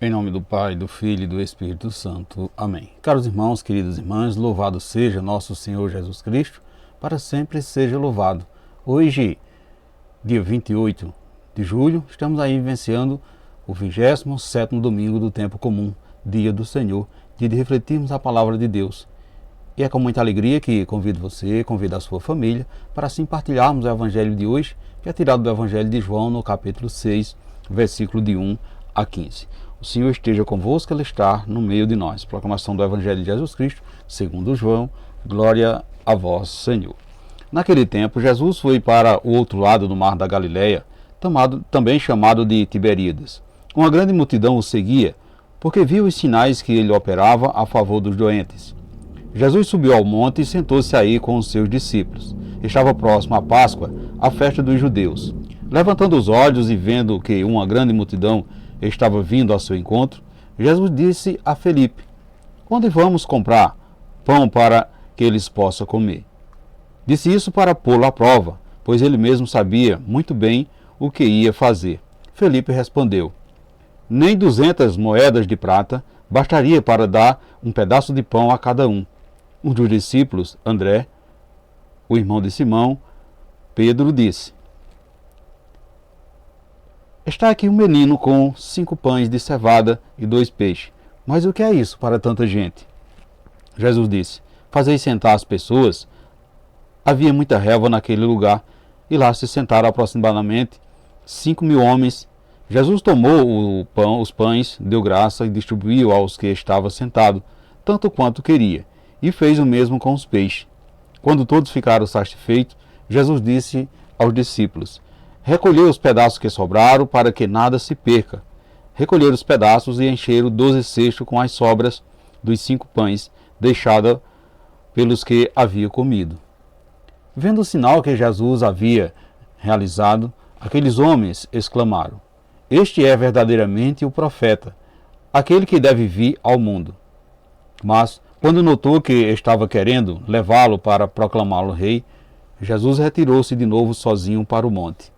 Em nome do Pai, do Filho e do Espírito Santo. Amém. Caros irmãos, queridas irmãs, louvado seja nosso Senhor Jesus Cristo, para sempre seja louvado. Hoje, dia 28 de julho, estamos aí vivenciando o 27º domingo do tempo comum, dia do Senhor, dia de refletirmos a palavra de Deus. E é com muita alegria que convido você, convido a sua família, para assim partilharmos o Evangelho de hoje, que é tirado do Evangelho de João, no capítulo 6, versículo de 1 a 15. O Senhor esteja convosco, Ele está no meio de nós. Proclamação do Evangelho de Jesus Cristo, segundo João, glória a vós, Senhor. Naquele tempo, Jesus foi para o outro lado do mar da Galileia, também chamado de Tiberíades. Uma grande multidão o seguia, porque viu os sinais que ele operava a favor dos doentes. Jesus subiu ao monte e sentou-se aí com os seus discípulos. Estava próximo à Páscoa, a festa dos judeus. Levantando os olhos e vendo que uma grande multidão estava vindo ao seu encontro, Jesus disse a Felipe: onde vamos comprar pão para que eles possam comer? Disse isso para pô-lo à prova, pois ele mesmo sabia muito bem o que ia fazer. Felipe respondeu: nem 200 moedas de prata bastaria para dar um pedaço de pão a cada um. Um dos discípulos, André, o irmão de Simão, Pedro, disse: está aqui um menino com 5 pães de cevada e 2 peixes. Mas o que é isso para tanta gente? Jesus disse: fazei sentar as pessoas. Havia muita relva naquele lugar, e lá se sentaram aproximadamente 5.000 homens. Jesus tomou os pães, deu graça e distribuiu aos que estavam sentados, tanto quanto queria, e fez o mesmo com os peixes. Quando todos ficaram satisfeitos, Jesus disse aos discípulos: recolhei os pedaços que sobraram, para que nada se perca. Recolheram os pedaços e encheram 12 cestos com as sobras dos 5 pães, deixadas pelos que havia comido. Vendo o sinal que Jesus havia realizado, aqueles homens exclamaram: este é verdadeiramente o profeta, aquele que deve vir ao mundo. Mas, quando notou que estava querendo levá-lo para proclamá-lo rei, Jesus retirou-se de novo sozinho para o monte.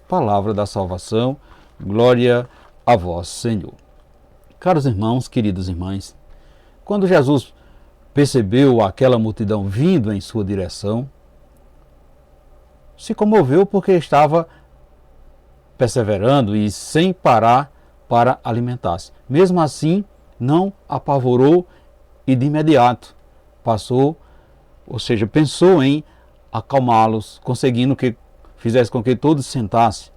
Palavra da salvação, glória a vós, Senhor. Caros irmãos, queridas irmãs, quando Jesus percebeu aquela multidão vindo em sua direção, se comoveu porque estava perseverando e sem parar para alimentar-se. Mesmo assim, não apavorou e de imediato pensou em acalmá-los, conseguindo que fizesse com que todos sentassem.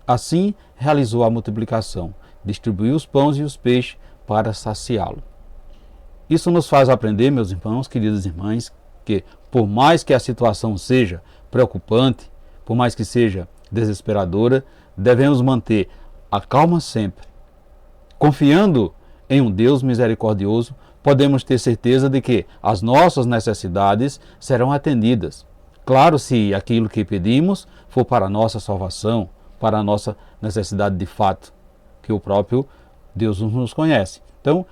Assim, realizou a multiplicação, distribuiu os pães e os peixes para saciá-lo. Isso nos faz aprender, meus irmãos, queridas irmãs, que por mais que a situação seja preocupante, por mais que seja desesperadora, devemos manter a calma sempre. Confiando em um Deus misericordioso, podemos ter certeza de que as nossas necessidades serão atendidas. Claro, se aquilo que pedimos for para a nossa salvação, para a nossa necessidade de fato, que o próprio Deus nos conhece. Então,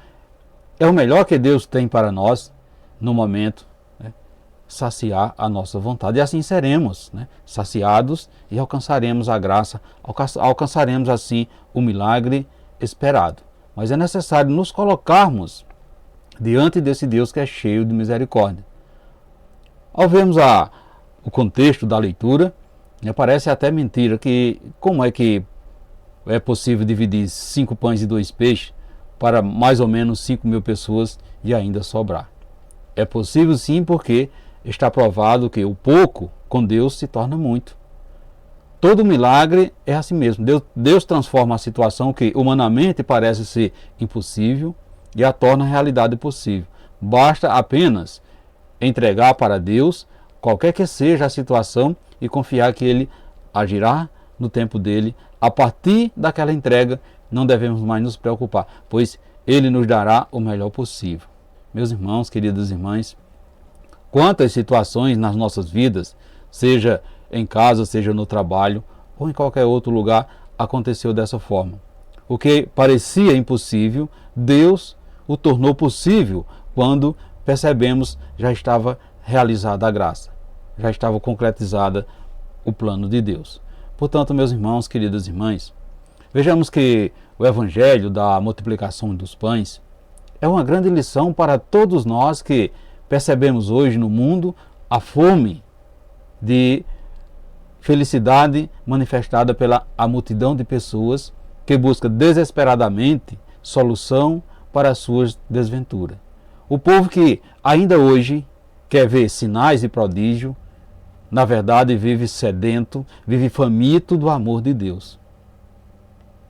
é o melhor que Deus tem para nós no momento, saciar a nossa vontade. E assim seremos, saciados e alcançaremos a graça, alcançaremos assim o milagre esperado. Mas é necessário nos colocarmos diante desse Deus que é cheio de misericórdia. Ao vermos o contexto da leitura, parece até mentira que como é que é possível dividir 5 pães e 2 peixes para mais ou menos 5.000 pessoas e ainda sobrar. É possível sim, porque está provado que o pouco com Deus se torna muito. Todo milagre é assim mesmo. Deus transforma a situação que humanamente parece ser impossível e a torna realidade possível. Basta apenas entregar para Deus qualquer que seja a situação e confiar que Ele agirá no tempo dele. A partir daquela entrega, não devemos mais nos preocupar, pois Ele nos dará o melhor possível. Meus irmãos, queridas irmãs, quantas situações nas nossas vidas, seja em casa, seja no trabalho ou em qualquer outro lugar, aconteceu dessa forma. O que parecia impossível, Deus o tornou possível quando percebemos já estava realizada a graça, já estava concretizada o plano de Deus. Portanto, meus irmãos, queridas irmãs, Vejamos que o evangelho da multiplicação dos pães é uma grande lição para todos nós que percebemos hoje no mundo a fome de felicidade manifestada pela a multidão de pessoas que busca desesperadamente solução para as suas desventuras. O povo que ainda hoje quer ver sinais e prodígio, na verdade vive sedento, vive faminto do amor de Deus.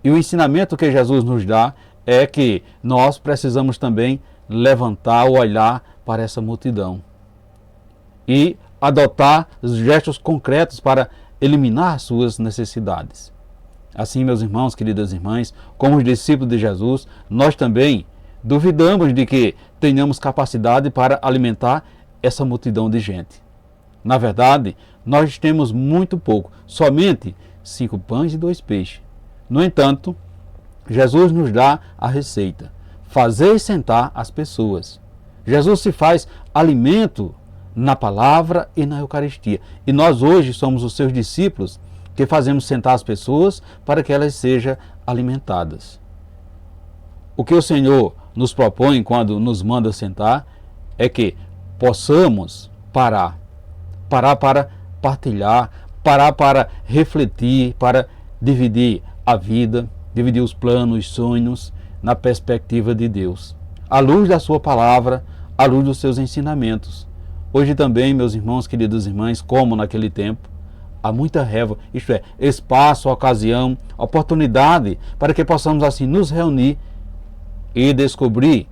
E o ensinamento que Jesus nos dá é que nós precisamos também levantar o olhar para essa multidão e adotar gestos concretos para eliminar suas necessidades. Assim, meus irmãos, queridas irmãs, como os discípulos de Jesus, nós também duvidamos de que tenhamos capacidade para alimentar essa multidão de gente. Na verdade, nós temos muito pouco, somente 5 pães e 2 peixes. No entanto, Jesus nos dá a receita: fazer sentar as pessoas. Jesus se faz alimento na palavra e na Eucaristia. E nós hoje somos os seus discípulos que fazemos sentar as pessoas para que elas sejam alimentadas. O que o Senhor nos propõe quando nos manda sentar é que possamos parar para partilhar, parar para refletir, para dividir a vida, dividir os planos, os sonhos na perspectiva de Deus, à luz da sua palavra, à luz dos seus ensinamentos. Hoje também, meus irmãos, queridas irmãs, como naquele tempo, há muita révoa, isto é, espaço, ocasião, oportunidade para que possamos assim nos reunir e descobrir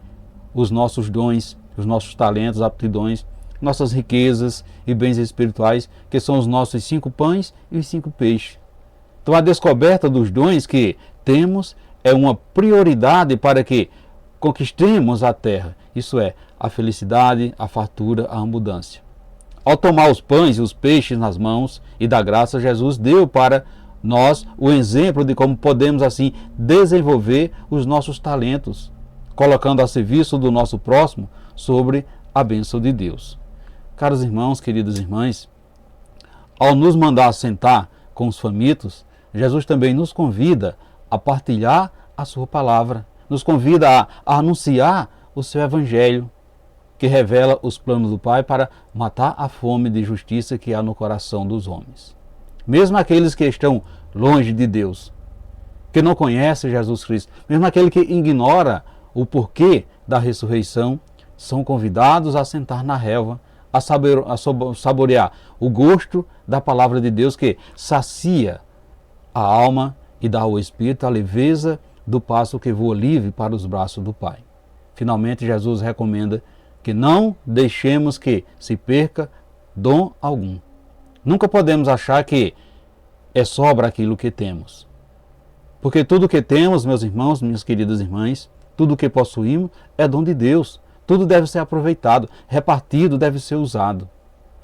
os nossos dons, os nossos talentos, aptidões, nossas riquezas e bens espirituais, que são os nossos 5 pães e os 5 peixes. Então a descoberta dos dons que temos é uma prioridade para que conquistemos a terra, isso é, a felicidade, a fartura, a abundância. Ao tomar os pães e os peixes nas mãos e da graça, Jesus deu para nós o exemplo de como podemos assim desenvolver os nossos talentos, colocando a serviço do nosso próximo sobre a bênção de Deus. Caros irmãos, queridas irmãs, ao nos mandar sentar com os famintos, Jesus também nos convida a partilhar a sua palavra, nos convida a anunciar o seu evangelho, que revela os planos do Pai para matar a fome de justiça que há no coração dos homens. Mesmo aqueles que estão longe de Deus, que não conhecem Jesus Cristo, mesmo aquele que ignora o porquê da ressurreição, são convidados a sentar na relva, a saborear o gosto da palavra de Deus que sacia a alma e dá ao espírito a leveza do passo que voa livre para os braços do Pai. Finalmente, Jesus recomenda que não deixemos que se perca dom algum. Nunca podemos achar que é sobra aquilo que temos. Porque tudo que temos, meus irmãos, minhas queridas irmãs, tudo que possuímos é dom de Deus. Tudo deve ser aproveitado, repartido, deve ser usado.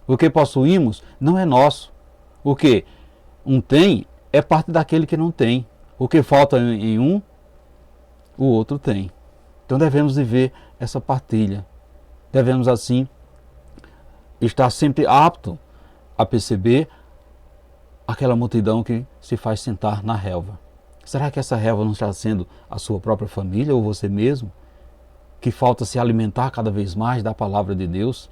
O que possuímos não é nosso. O que um tem é parte daquele que não tem. O que falta em um, o outro tem. Então devemos viver essa partilha. Devemos assim estar sempre apto a perceber aquela multidão que se faz sentar na relva. Será que essa relva não está sendo a sua própria família ou você mesmo? Que falta se alimentar cada vez mais da palavra de Deus?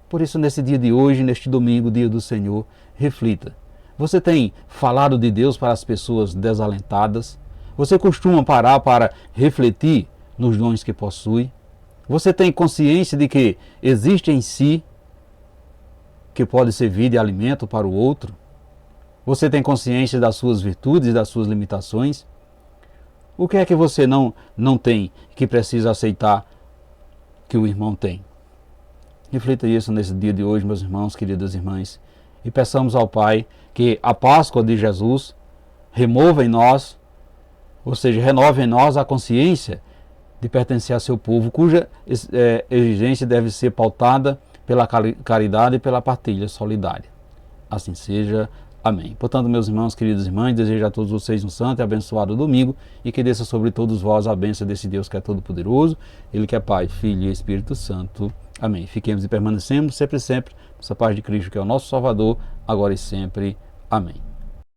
Por isso, nesse dia de hoje, neste domingo, dia do Senhor, reflita. Você tem falado de Deus para as pessoas desalentadas? Você costuma parar para refletir nos dons que possui? Você tem consciência de que existe em si que pode servir de alimento para o outro? Você tem consciência das suas virtudes e das suas limitações? O que é que você não tem que precisa aceitar que o irmão tem? Reflita isso nesse dia de hoje, meus irmãos, queridas irmãs, e peçamos ao Pai que a Páscoa de Jesus remova em nós, ou seja, renove em nós a consciência de pertencer a seu povo, cuja exigência deve ser pautada pela caridade e pela partilha solidária. Assim seja. Amém. Portanto, meus irmãos, queridas irmãs, desejo a todos vocês um santo e abençoado domingo e que desça sobre todos vós a bênção desse Deus que é todo-poderoso, Ele que é Pai, Filho e Espírito Santo. Amém. Fiquemos e permanecemos sempre, nessa paz de Cristo que é o nosso Salvador, agora e sempre. Amém.